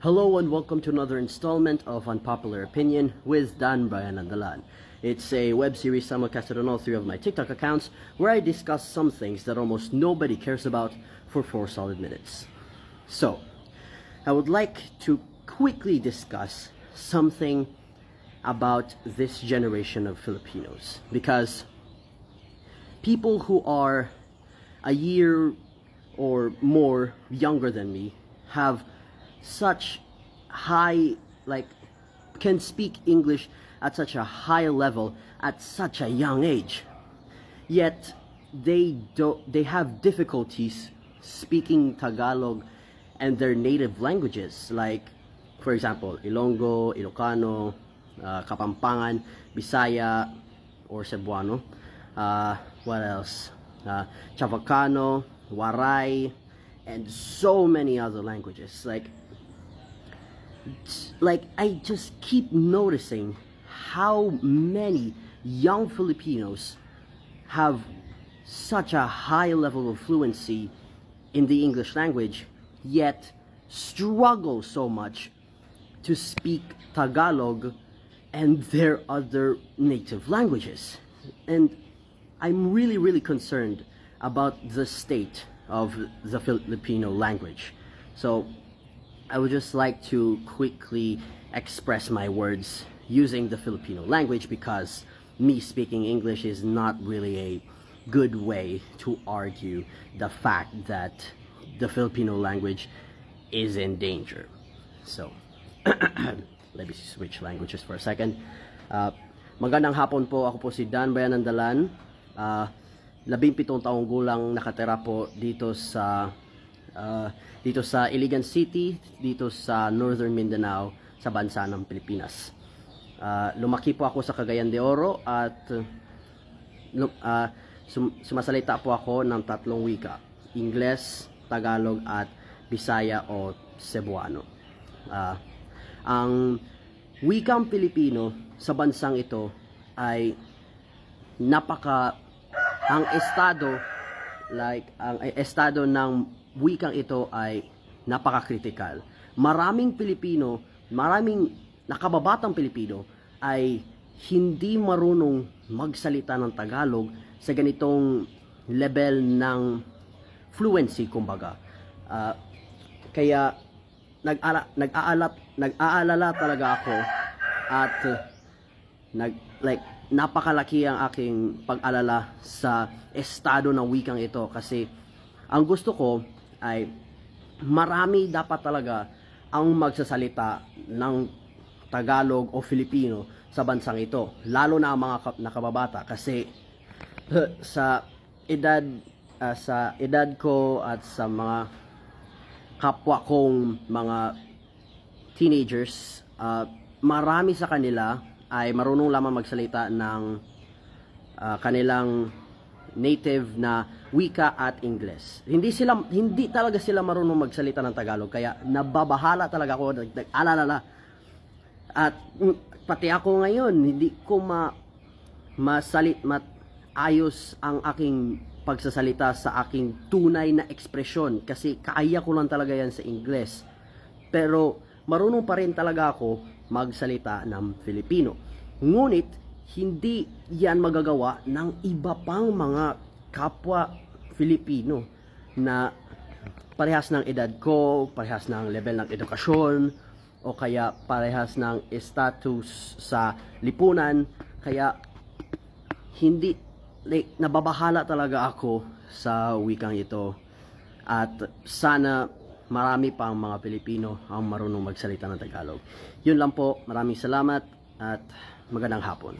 Hello and welcome to another installment of Unpopular Opinion with Dan Brian Andalan. It's a web series simulcasted on all three of my TikTok accounts where I discuss some things that almost nobody cares about for 4 solid minutes. So, I would like to quickly discuss something about this generation of Filipinos, because people who are a year or more younger than me have such high, can speak English at such a high level at such a young age, yet they have difficulties speaking Tagalog and their native languages, like for example Ilonggo, Ilocano, Kapampangan, Bisaya or Cebuano, what else, Chavacano, Waray, and so many other languages. I just keep noticing how many young Filipinos have such a high level of fluency in the English language, yet struggle so much to speak Tagalog and their other native languages. And I'm really concerned about the state of the Filipino language. So I would just like to quickly express my words using the Filipino language, because me speaking English is not really a good way to argue the fact that the Filipino language is in danger. So let me switch languages for a second. Magandang hapon po, ako po si Dan Brian Andalan. 17 taong gulang, nakatira po dito sa Iligan City, dito sa Northern Mindanao, sa bansa ng Pilipinas. Lumaki po ako sa Cagayan de Oro at sumasalita po ako ng 3 wika: Ingles, Tagalog at Bisaya o Cebuano. Ang wikang Pilipino sa bansang ito ay ang estado ng wikang ito ay napaka-critical. Maraming nakababatang Pilipino ay hindi marunong magsalita ng Tagalog sa ganitong level ng fluency, kumbaga. Kaya nag-aalala talaga ako, at napakalaki ang aking pag-alala sa estado ng wikang ito, kasi ang gusto ko ay marami dapat talaga ang magsasalita ng Tagalog o Filipino sa bansang ito, lalo na ang mga nakababata, kasi sa edad ko at sa mga kapwa kong mga teenagers, marami sa kanila ay marunong lamang magsalita ng kanilang native na wika at Ingles. Hindi talaga sila marunong magsalita ng Tagalog, kaya nababahala talaga ako, nag-alala. At pati ako ngayon, hindi ko ayos ang aking pagsasalita sa aking tunay na ekspresyon, kasi kaya ko lang talaga yan sa Ingles. Pero marunong pa rin talaga ako magsalita ng Filipino. Ngunit hindi yan magagawa ng iba pang mga kapwa Filipino na parehas ng edad ko, parehas ng level ng edukasyon, o kaya parehas ng status sa lipunan. Kaya nababahala talaga ako sa wikang ito, at sana marami pang mga Pilipino ang marunong magsalita ng Tagalog. Yun lang po, maraming salamat at magandang hapon.